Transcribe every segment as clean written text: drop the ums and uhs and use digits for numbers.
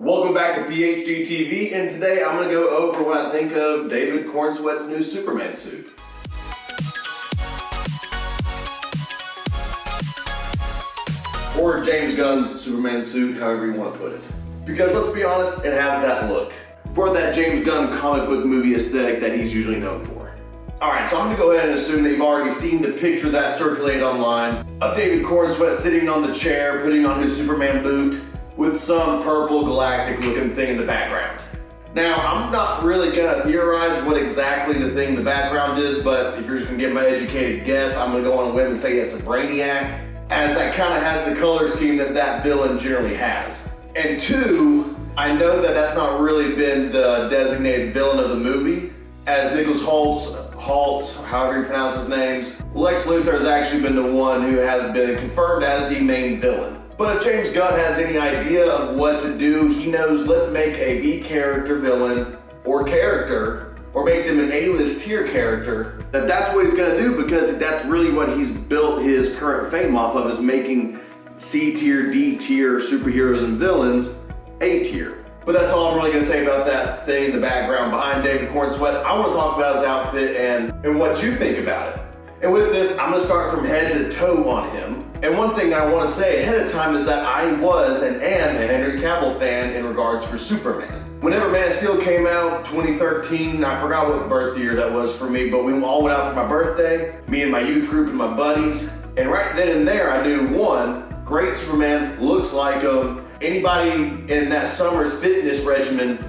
Welcome back to PH.d TV, and today I'm going to go over what I think of David Corenswet's new Superman suit. Or James Gunn's Superman suit, however you want to put it. Because let's be honest, it has that look. For that James Gunn comic book movie aesthetic that he's usually known for. Alright, so I'm going to go ahead and assume that you've already seen the picture that circulated online of David Corenswet sitting on the chair, putting on his Superman boot, with some purple galactic looking thing in the background. Now, I'm not really gonna theorize what exactly the thing in the background is, but if you're just gonna get my educated guess, I'm gonna go on a whim and say it's a Brainiac, as that kind of has the color scheme that villain generally has. And two, I know that that's not really been the designated villain of the movie, as Nicholas Holtz, however you pronounce his names, Lex Luthor has actually been the one who has been confirmed as the main villain. But if James Gunn has any idea of what to do, he knows let's make a B character villain or make them an A-list tier character, that's what he's gonna do, because that's really what he's built his current fame off of, is making C tier, D tier superheroes and villains A tier. But that's all I'm really gonna say about that thing in the background behind David Corenswet. I wanna talk about his outfit and what you think about it. And with this, I'm gonna start from head to toe on him. And one thing I want to say ahead of time is that I was and am a Henry Cavill fan in regards for Superman. Whenever Man of Steel came out, 2013, I forgot what birth year that was for me, but we all went out for my birthday, me and my youth group and my buddies. And right then and there, I knew one, great Superman, looks like him. Anybody in that summer's fitness regimen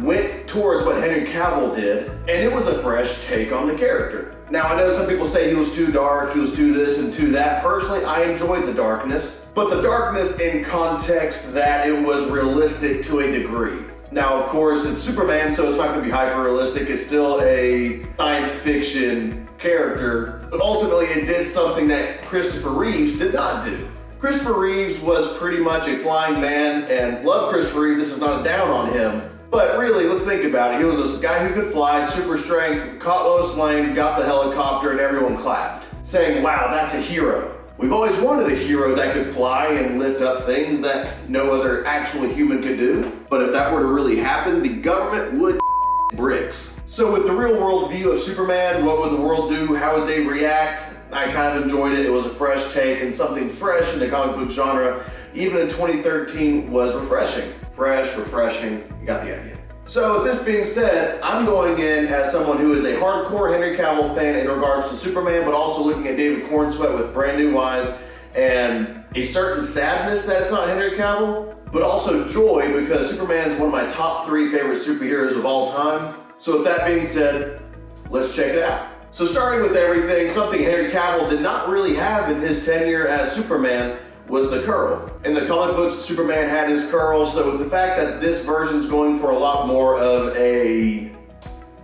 went towards what Henry Cavill did, and it was a fresh take on the character. Now, I know some people say he was too dark, he was too this and too that. Personally, I enjoyed the darkness, but the darkness in context that it was realistic to a degree. Now, of course, it's Superman, so it's not going to be hyper-realistic. It's still a science fiction character, but ultimately it did something that Christopher Reeves did not do. Christopher Reeves was pretty much a flying man, and love Christopher Reeves, this is not a down on him. But really, let's think about it. He was a guy who could fly, super strength, caught Lois Lane, got the helicopter, and everyone clapped, saying, wow, that's a hero. We've always wanted a hero that could fly and lift up things that no other actual human could do. But if that were to really happen, the government would bricks. So with the real world view of Superman, what would the world do? How would they react? I kind of enjoyed it. It was a fresh take, and something fresh in the comic book genre, even in 2013, was refreshing. Fresh, refreshing, you got the idea. So with this being said, I'm going in as someone who is a hardcore Henry Cavill fan in regards to Superman, but also looking at David Corenswet with brand new eyes and a certain sadness that it's not Henry Cavill, but also joy, because Superman is one of my top 3 favorite superheroes of all time. So with that being said, let's check it out. So starting with everything, something Henry Cavill did not really have in his tenure as Superman was the curl. In the comic books, Superman had his curl, so with the fact that this version's going for a lot more of a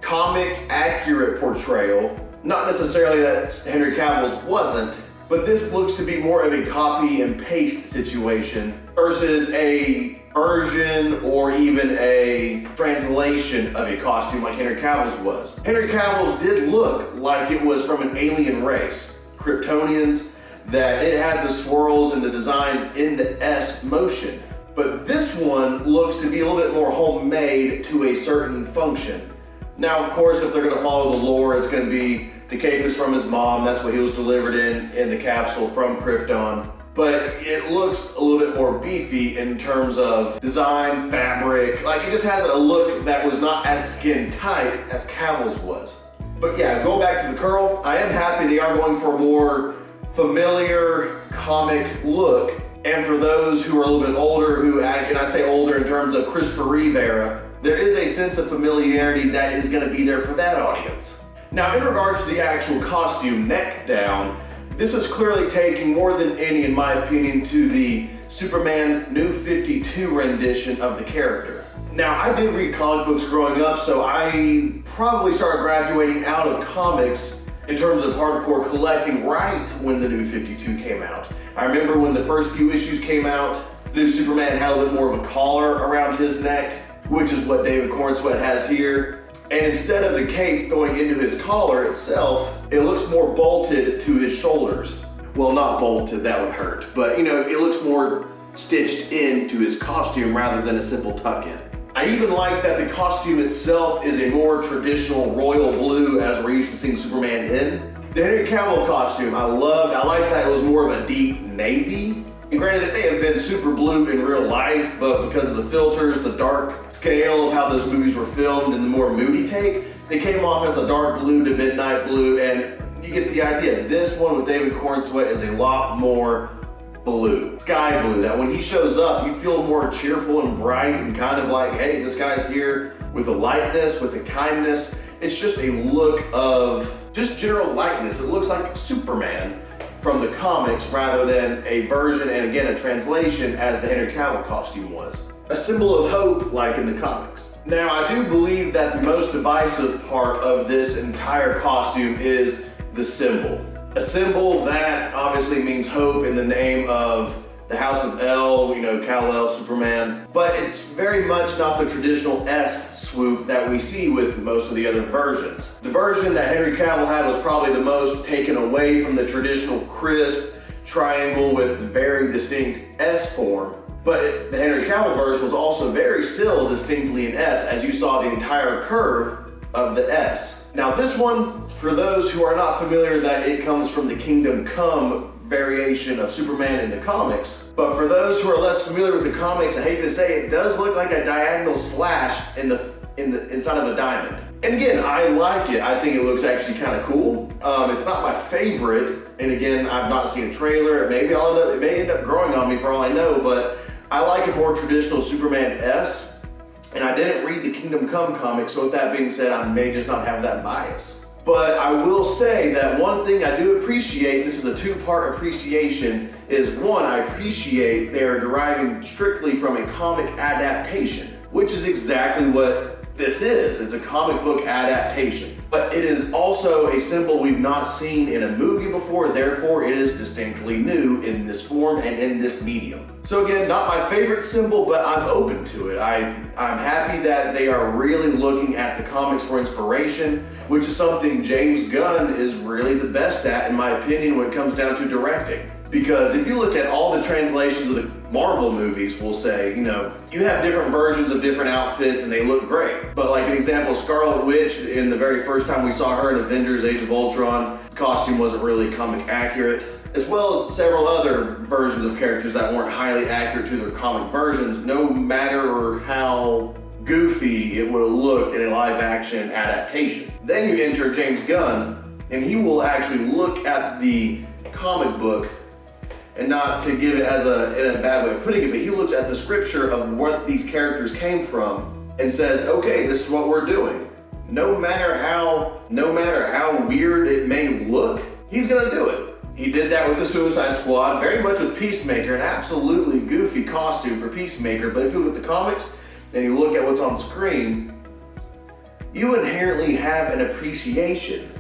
comic accurate portrayal, not necessarily that Henry Cavill's wasn't, but this looks to be more of a copy and paste situation versus a version or even a translation of a costume like Henry Cavill's was. Henry Cavill's did look like it was from an alien race, Kryptonians, that it had the swirls and the designs in the S motion. But this one looks to be a little bit more homemade to a certain function. Now, of course, if they're gonna follow the lore, it's gonna be the cape is from his mom. That's what he was delivered in the capsule from Krypton. But it looks a little bit more beefy in terms of design, fabric. Like, it just has a look that was not as skin tight as Cavill's was. But yeah, go back to the curl. I am happy they are going for a more familiar comic look, and for those who are a little bit older, and I say older in terms of Christopher Reeve era, there is a sense of familiarity that is going to be there for that audience. Now, in regards to the actual costume, neck down, this is clearly taking more than any, in my opinion, to the Superman New 52 rendition of the character. Now, I did read comic books growing up, so I probably started graduating out of comics in terms of hardcore collecting right when the New 52 came out. I remember when the first few issues came out, the new Superman had a little bit more of a collar around his neck, which is what David Corenswet has here. And instead of the cape going into his collar itself, it looks more bolted to his shoulders. Well, not bolted, that would hurt, but it looks more stitched into his costume rather than a simple tuck-in. I even like that the costume itself is a more traditional royal blue as we're used to seeing Superman in. The Henry Cavill costume I like that it was more of a deep navy. And granted, it may have been super blue in real life, but because of the filters, the dark scale of how those movies were filmed and the more moody take, they came off as a dark blue to midnight blue, and you get the idea. This one with David Corenswet is a lot more blue, sky blue, that when he shows up, you feel more cheerful and bright and kind of like, hey, this guy's here with the lightness, with the kindness. It's just a look of just general lightness. It looks like Superman from the comics rather than a version, and again, a translation as the Henry Cavill costume was. A symbol of hope like in the comics. Now, I do believe that the most divisive part of this entire costume is the symbol. A symbol that obviously means hope in the name of the House of El, Kal-El, Superman, but it's very much not the traditional S swoop that we see with most of the other versions. The version that Henry Cavill had was probably the most taken away from the traditional crisp triangle with the very distinct S form, but the Henry Cavill version was also very still distinctly an S, as you saw the entire curve of the S. Now this one, for those who are not familiar, that it comes from the Kingdom Come variation of Superman in the comics. But for those who are less familiar with the comics, I hate to say it does look like a diagonal slash in the inside of a diamond. And again, I like it. I think it looks actually kind of cool. It's not my favorite, and again, I've not seen a trailer. It may end up growing on me for all I know, but I like a more traditional Superman S. And I didn't read the Kingdom Come comic, so with that being said, I may just not have that bias. But I will say that one thing I do appreciate, this is a two-part appreciation, is one, I appreciate they're deriving strictly from a comic adaptation, which is exactly what this is. It's a comic book adaptation. But it is also a symbol we've not seen in a movie before, therefore it is distinctly new in this form and in this medium. So again, not my favorite symbol, but I'm open to it. I'm happy that they are really looking at the comics for inspiration, which is something James Gunn is really the best at, in my opinion, when it comes down to directing. Because if you look at all the translations of the Marvel movies, we'll say, you have different versions of different outfits and they look great. But like an example, Scarlet Witch, in the very first time we saw her in Avengers Age of Ultron, the costume wasn't really comic accurate. As well as several other versions of characters that weren't highly accurate to their comic versions, no matter how goofy it would have looked in a live action adaptation. Then you enter James Gunn, and he will actually look at the comic book, and not to give it as in a bad way of putting it, but he looks at the scripture of what these characters came from and says, okay, this is what we're doing. No matter how weird it may look, he's gonna do it. He did that with the Suicide Squad, very much with Peacemaker, an absolutely goofy costume for Peacemaker, but if you look at the comics and you look at what's on screen, you inherently have an appreciation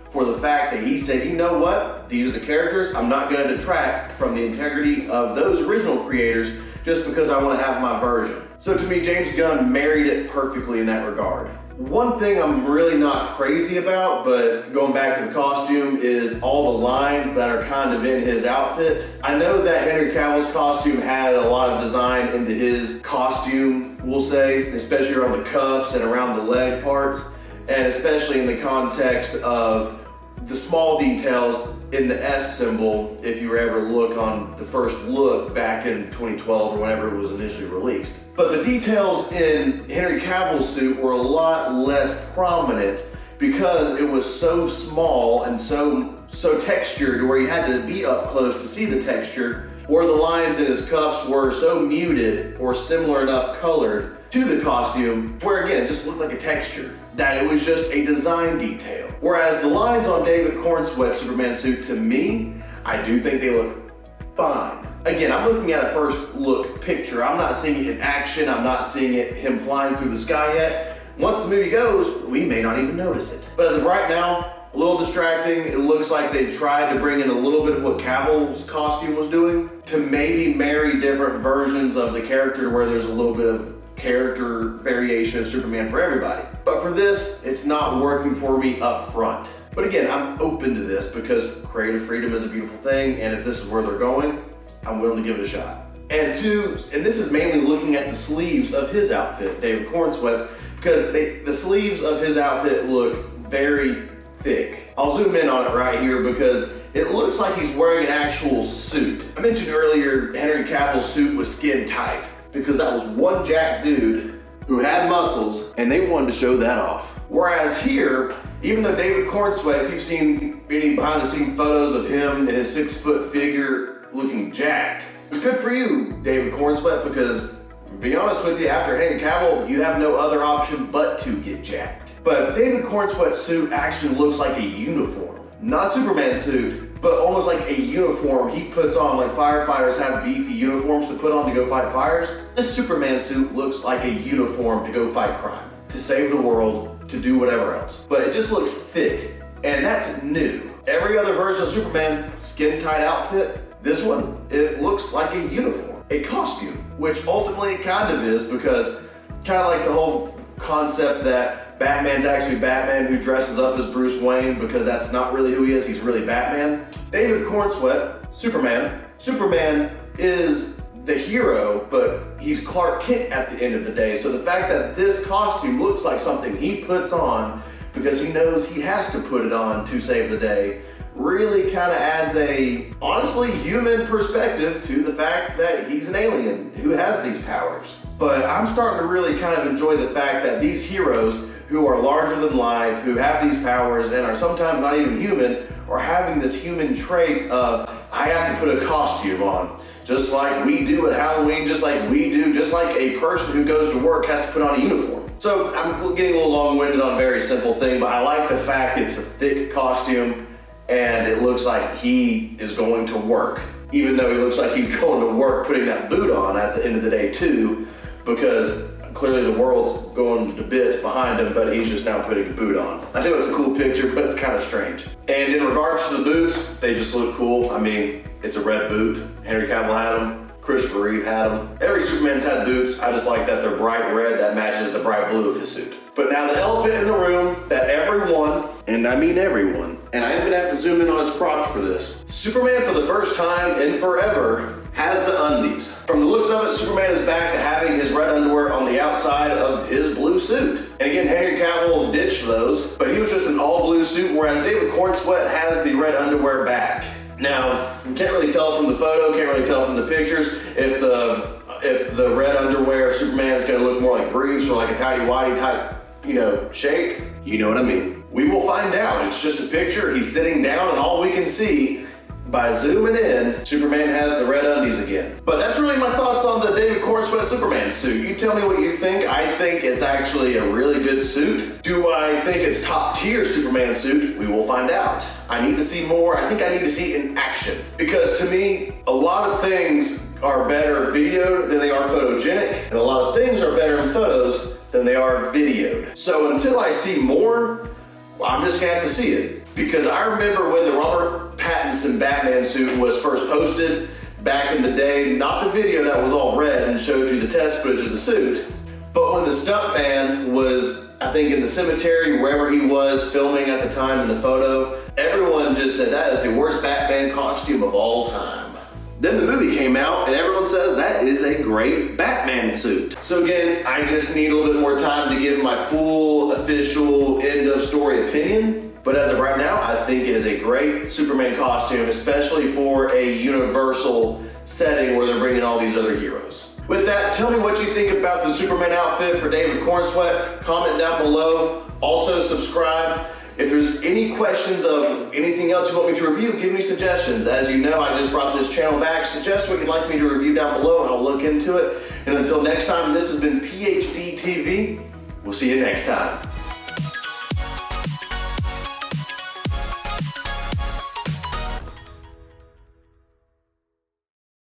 for the fact that he said, you know what, these are the characters, I'm not gonna detract from the integrity of those original creators just because I wanna have my version. So to me, James Gunn married it perfectly in that regard. One thing I'm really not crazy about, but going back to the costume, is all the lines that are kind of in his outfit. I know that Henry Cavill's costume had a lot of design into his costume, we'll say, especially around the cuffs and around the leg parts, and especially in the context of the small details in the S symbol, if you ever look on the first look back in 2012 or whenever it was initially released. But the details in Henry Cavill's suit were a lot less prominent because it was so small and so textured, where you had to be up close to see the texture, or the lines in his cuffs were so muted or similar enough colored to the costume, where again, it just looked like a texture, that it was just a design detail. Whereas the lines on David Corenswet's Superman suit, to me, I do think they look fine. Again, I'm looking at a first look picture. I'm not seeing it in action. I'm not seeing him flying through the sky yet. Once the movie goes, we may not even notice it. But as of right now, a little distracting. It looks like they tried to bring in a little bit of what Cavill's costume was doing to maybe marry different versions of the character to where there's a little bit of character variation of Superman for everybody. But for this, it's not working for me up front. But again, I'm open to this because creative freedom is a beautiful thing, and if this is where they're going, I'm willing to give it a shot. And two, and this is mainly looking at the sleeves of his outfit, David Corenswet's, because the sleeves of his outfit look very thick. I'll zoom in on it right here because it looks like he's wearing an actual suit. I mentioned earlier Henry Cavill's suit was skin tight because that was one jacked dude who had muscles and they wanted to show that off. Whereas here, even though David Corenswet, if you've seen any behind the scenes photos of him and his 6-foot figure looking jacked, it's good for you, David Corenswet, because to be honest with you, after Henry Cavill, you have no other option but to get jacked. But David Corenswet's suit actually looks like a uniform. Not Superman's suit, but almost like a uniform he puts on, like firefighters have beefy uniforms to put on to go fight fires. This Superman suit looks like a uniform to go fight crime, to save the world, to do whatever else. But it just looks thick, and that's new. Every other version of Superman, skin tight outfit. This one, it looks like a uniform, a costume, which ultimately it kind of is because kind of like the whole concept that Batman's actually Batman who dresses up as Bruce Wayne because that's not really who he is, he's really Batman. David Corenswet, Superman is the hero, but he's Clark Kent at the end of the day. So the fact that this costume looks like something he puts on because he knows he has to put it on to save the day really kind of adds a honestly human perspective to the fact that he's an alien who has these powers. But I'm starting to really kind of enjoy the fact that these heroes who are larger than life, who have these powers and are sometimes not even human, are having this human trait of, I have to put a costume on. Just like we do at Halloween, just like a person who goes to work has to put on a uniform. So I'm getting a little long-winded on a very simple thing, but I like the fact it's a thick costume and it looks like he is going to work. Even though he looks like he's going to work putting that boot on at the end of the day too, because clearly the world's going to bits behind him, but he's just now putting a boot on. I know it's a cool picture, but it's kind of strange. And in regards to the boots, they just look cool. I mean, it's a red boot. Henry Cavill had them. Christopher Reeve had them. Every Superman's had boots. I just like that they're bright red. That matches the bright blue of his suit. But now the elephant in the room that everyone, and I mean everyone, and I am gonna have to zoom in on his crotch for this. Superman, for the first time in forever, has the undies. From the looks of it, Superman is back to having his red underwear on the outside of his blue suit. And again, Henry Cavill ditched those, but he was just an all blue suit, whereas David Corenswet has the red underwear back. Now, you can't really tell from the photo, can't really tell from the pictures if the red underwear Superman is gonna look more like briefs or like a tighty whitey type, shape. You know what I mean. We will find out. It's just a picture. He's sitting down and all we can see by zooming in, Superman has the red undies again. But that's really my thoughts on the David Corenswet Superman suit. You tell me what you think. I think it's actually a really good suit. Do I think it's top tier Superman suit? We will find out. I need to see more. I think I need to see it in action. Because to me, a lot of things are better videoed than they are photogenic. And a lot of things are better in photos than they are videoed. So until I see more, I'm just gonna have to see it. Because I remember when the Robert Pattinson Batman suit was first posted back in the day, not the video that was all red and showed you the test footage of the suit, but when the stuntman was, I think, in the cemetery, wherever he was filming at the time in the photo, everyone just said that is the worst Batman costume of all time. Then the movie came out and everyone says that is a great Batman suit. So again, I just need a little bit more time to give my full, official, end of story opinion. But as of right now, I think it is a great Superman costume, especially for a Universal setting where they're bringing all these other heroes. With that, tell me what you think about the Superman outfit for David Corenswet. Comment down below. Also subscribe. If there's any questions of anything else you want me to review, give me suggestions. As you know, I just brought this channel back. Suggest what you'd like me to review down below and I'll look into it. And until next time, this has been PH.d TV. We'll see you next time.